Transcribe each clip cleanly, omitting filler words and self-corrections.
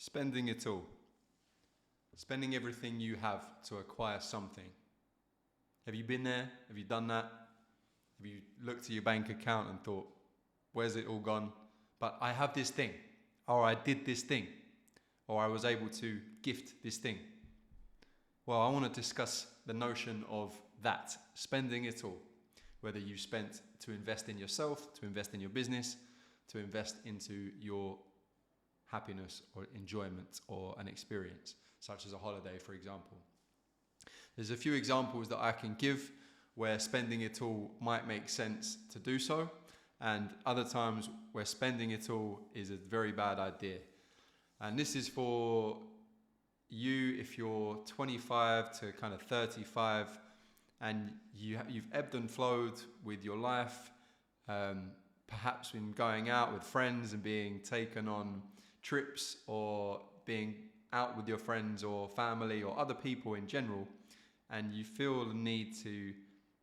Spending it all. Spending everything you have to acquire something. Have you been there? Have you done that? Have you looked at your bank account and thought, where's it all gone? But I have this thing, or I did this thing, or I was able to gift this thing. Well, I want to discuss the notion of that, spending it all. Whether you spent to invest in yourself, to invest in your business, to invest into your happiness or enjoyment or an experience, such as a holiday, for example. There's a few examples that I can give where spending it all might make sense to do so, and other times where spending it all is a very bad idea. And this is for you if you're 25 to kind of 35 and you've ebbed and flowed with your life, perhaps in going out with friends and being taken on trips or being out with your friends or family or other people in general, and you feel the need to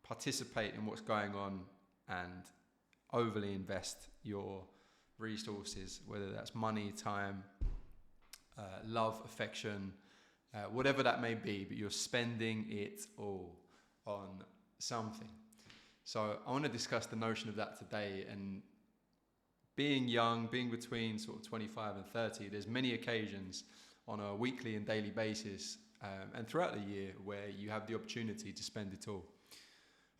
participate in what's going on and overly invest your resources, whether that's money, time, love, affection, whatever that may be, but you're spending it all on something. So I want to discuss the notion of that today. And being young, being between sort of 25 and 30, there's many occasions on a weekly and daily basis and throughout the year where you have the opportunity to spend it all.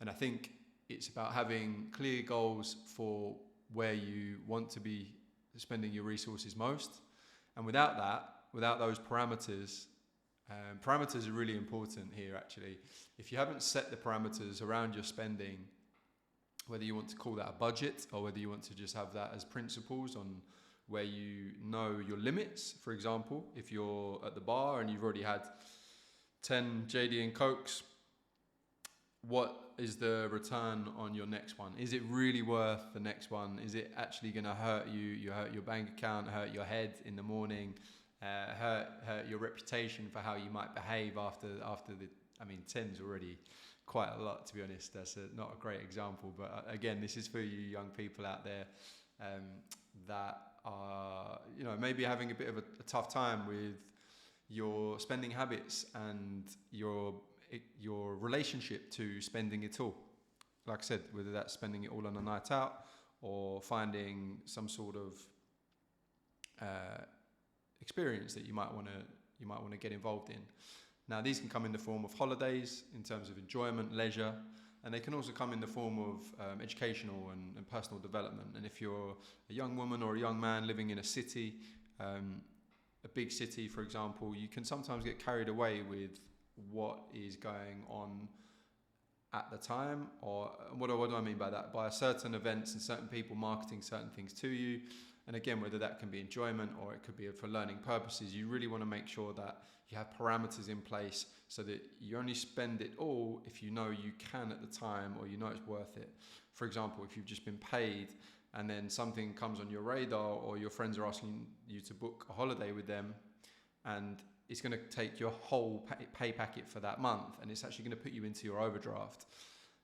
And I think it's about having clear goals for where you want to be spending your resources most. And without that, without those parameters, parameters are really important here actually. If you haven't set the parameters around your spending, whether you want to call that a budget or whether you want to just have that as principles on where you know your limits. For example, if you're at the bar and you've already had 10 JD and Cokes, what is the return on your next one? Is it really worth the next one? Is it actually going to hurt you? You hurt your bank account, hurt your head in the morning, hurt your reputation for how you might behave after the. I mean, 10's already quite a lot, to be honest. That's not a great example, but again, this is for you young people out there that are, maybe having a bit of a tough time with your spending habits and your relationship to spending it all. Like I said, whether that's spending it all on a night out or finding some sort of experience that you might want to get involved in. Now, these can come in the form of holidays, in terms of enjoyment, leisure, and they can also come in the form of educational and personal development. And if you're a young woman or a young man living in a city, a big city, for example, you can sometimes get carried away with what is going on at the time, or what do I mean by that? By certain events and certain people marketing certain things to you. And again, whether that can be enjoyment or it could be for learning purposes, you really want to make sure that you have parameters in place so that you only spend it all if you know you can at the time or you know it's worth it. For example, if you've just been paid and then something comes on your radar or your friends are asking you to book a holiday with them and it's going to take your whole pay packet for that month and it's actually going to put you into your overdraft.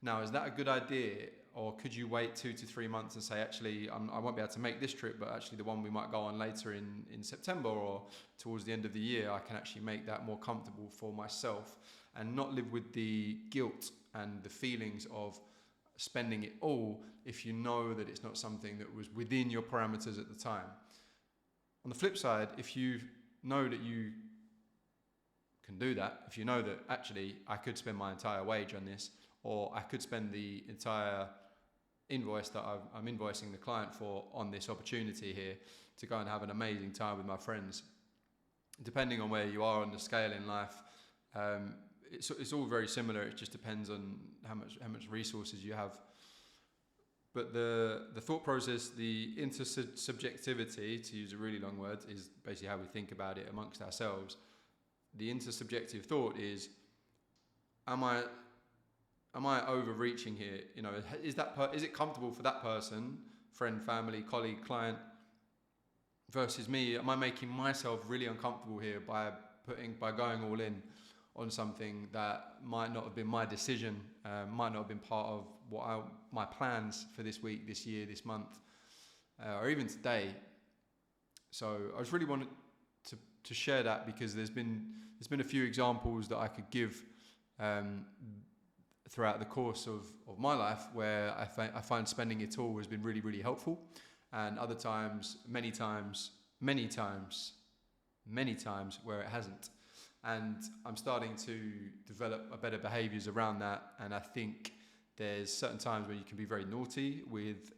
Now, is that a good idea? Or could you wait 2 to 3 months and say, actually, I won't be able to make this trip, but actually the one we might go on later in September or towards the end of the year, I can actually make that more comfortable for myself and not live with the guilt and the feelings of spending it all if you know that it's not something that was within your parameters at the time. On the flip side, if you know that you can do that, if you know that actually I could spend my entire wage on this, or I could spend the entire invoice that I'm invoicing the client for on this opportunity here to go and have an amazing time with my friends. Depending on where you are on the scale in life, it's all very similar. It just depends on how much resources you have. But the thought process, the intersubjectivity, to use a really long word, is basically how we think about it amongst ourselves. The intersubjective thought is, am I overreaching here? Is it comfortable for that person, friend, family, colleague, client, versus me? Am I making myself really uncomfortable here by going all in on something that might not have been my decision, might not have been part of my plans for this week, this year, this month, or even today? So I just really wanted to share that, because there's been a few examples that I could give throughout the course of my life where I find spending it all has been really, really helpful, and other times, many times where it hasn't. And I'm starting to develop better behaviours around that, and I think there's certain times where you can be very naughty with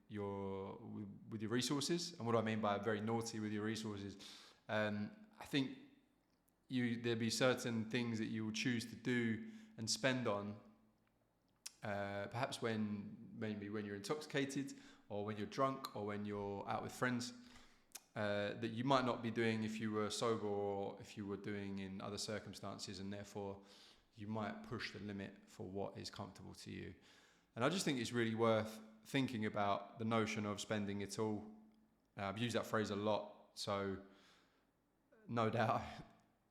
your resources. And what do I mean by very naughty with your resources? I think there'll be certain things that you will choose to do and spend on, perhaps maybe when you're intoxicated, or when you're drunk, or when you're out with friends, that you might not be doing if you were sober, or if you were doing in other circumstances, and therefore you might push the limit for what is comfortable to you. And I just think it's really worth thinking about the notion of spending it all. I've used that phrase a lot, so no doubt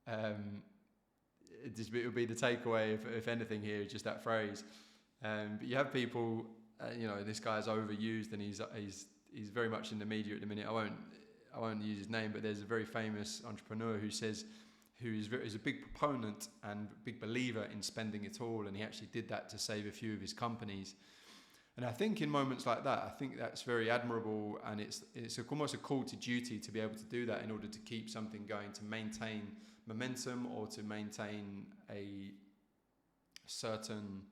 it would be the takeaway, if anything here, is just that phrase. But you have people, this guy's overused, and he's very much in the media at the minute. I won't use his name, but there's a very famous entrepreneur who is a big proponent and big believer in spending it all, and he actually did that to save a few of his companies. And I think in moments like that, I think that's very admirable, and it's almost a call to duty to be able to do that in order to keep something going, to maintain momentum, or to maintain a certain,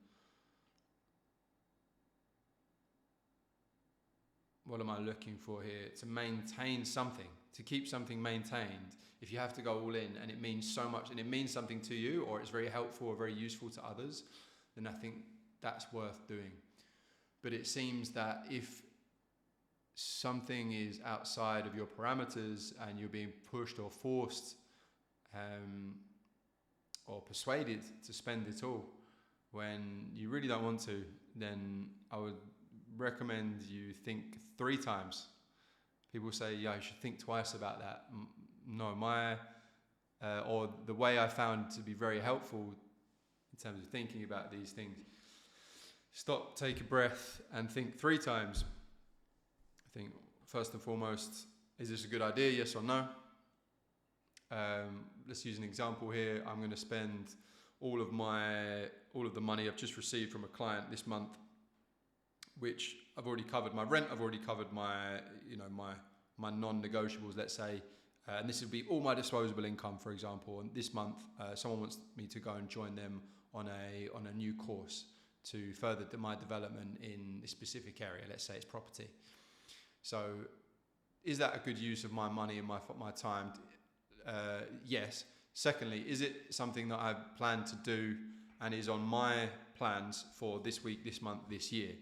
what am I looking for here? To maintain something, to keep something maintained. If you have to go all in and it means so much, and it means something to you, or it's very helpful or very useful to others, then I think that's worth doing. But it seems that if something is outside of your parameters and you're being pushed or forced or persuaded to spend it all when you really don't want to, then I would recommend you think 3 times. People say, yeah, you should think twice about that. No, or the way I found to be very helpful in terms of thinking about these things, stop, take a breath, and think 3 times. I think first and foremost, is this a good idea? Yes or no? Let's use an example here. I'm going to spend all of the money I've just received from a client this month, which I've already covered my rent, I've already covered my non-negotiables, let's say, and this would be all my disposable income, for example. And this month, someone wants me to go and join them on a new course to further my development in a specific area. Let's say it's property. So, is that a good use of my money and my time? Yes. Secondly, is it something that I've planned to do and is on my plans for this week, this month, this year?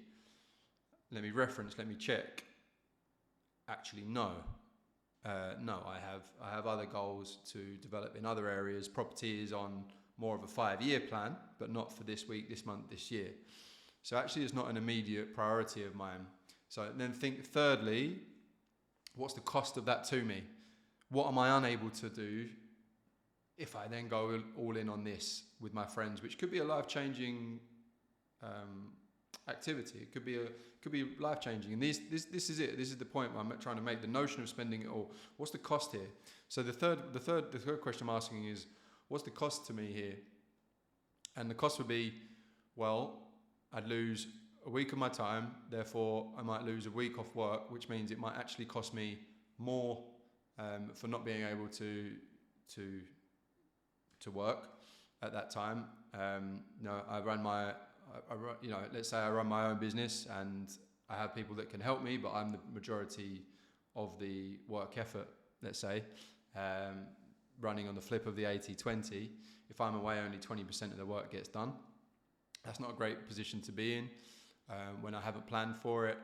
Let me check. Actually, no. No, I have other goals to develop in other areas. Property is on more of a 5-year plan, but not for this week, this month, this year. So actually it's not an immediate priority of mine. So then think thirdly, what's the cost of that to me? What am I unable to do if I then go all in on this with my friends, which could be a life-changing activity. It could be life-changing. And this is it. This is the point where I'm trying to make, the notion of spending it all. What's the cost here? So the third question I'm asking is, what's the cost to me here? And the cost would be, well, I'd lose a week of my time, therefore I might lose a week off work, which means it might actually cost me more for not being able to work at that time. Let's say I run my own business and I have people that can help me, but I'm the majority of the work effort, let's say, running on the flip of the 80-20. If I'm away, only 20% of the work gets done. That's not a great position to be in when I haven't planned for it.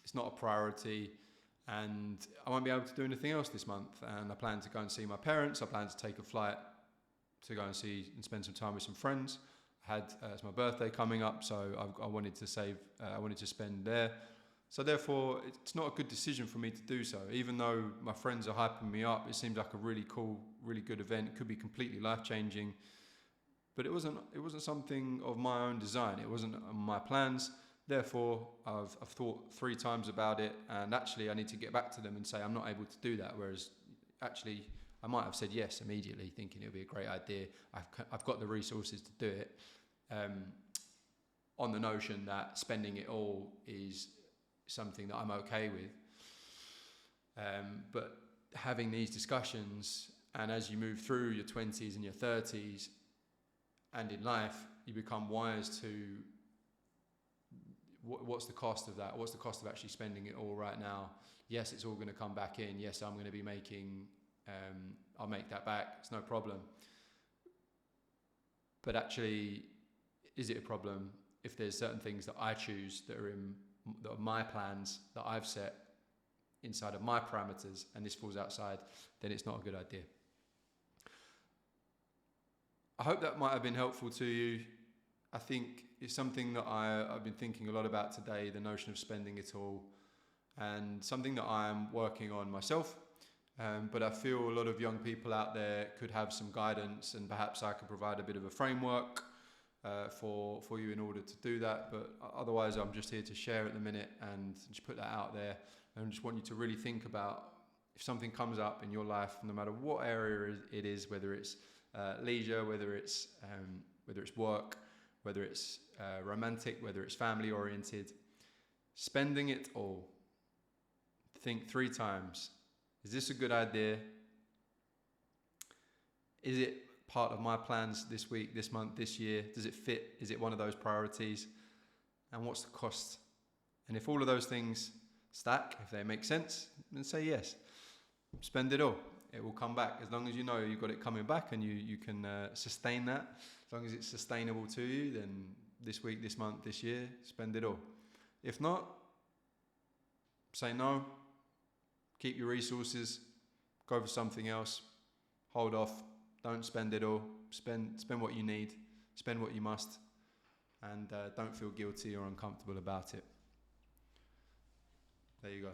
It's not a priority, and I won't be able to do anything else this month. And I plan to go and see my parents. I plan to take a flight to go and see and spend some time with some friends. It's my birthday coming up, so I wanted to save. I wanted to spend there. So therefore, it's not a good decision for me to do so. Even though my friends are hyping me up, it seems like a really cool, really good event. It could be completely life-changing, but it wasn't something of my own design. It wasn't on my plans. Therefore, I've thought 3 times about it, and actually I need to get back to them and say I'm not able to do that. Whereas actually I might have said yes immediately, thinking it would be a great idea. I've got the resources to do it, on the notion that spending it all is something that I'm okay with. But having these discussions, and as you move through your 20s and your 30s, and in life, you become wise to what's the cost of that? What's the cost of actually spending it all right now? Yes, it's all going to come back in. Yes, I'm going to be making, I'll make that back. It's no problem. But actually, is it a problem if there's certain things that I choose that are my plans that I've set inside of my parameters, and this falls outside, then it's not a good idea. I hope that might have been helpful to you. I think it's something that I've been thinking a lot about today, the notion of spending it all, and something that I'm working on myself. But I feel a lot of young people out there could have some guidance, and perhaps I could provide a bit of a framework for you in order to do that. But otherwise, I'm just here to share at the minute and just put that out there. And I just want you to really think about if something comes up in your life, no matter what area it is, whether it's leisure, whether it's work, whether it's romantic, whether it's family oriented, spending it all. Think 3 times. Is this a good idea? Is it part of my plans this week, this month, this year? Does it fit? Is it one of those priorities? And what's the cost? And if all of those things stack, if they make sense, then say yes. Spend it all. It will come back. As long as you know you've got it coming back and you can sustain that, as long as it's sustainable to you, then this week, this month, this year, spend it all. If not, say no, keep your resources, go for something else, hold off, don't spend it all, spend what you need, spend what you must, and don't feel guilty or uncomfortable about it. There you go.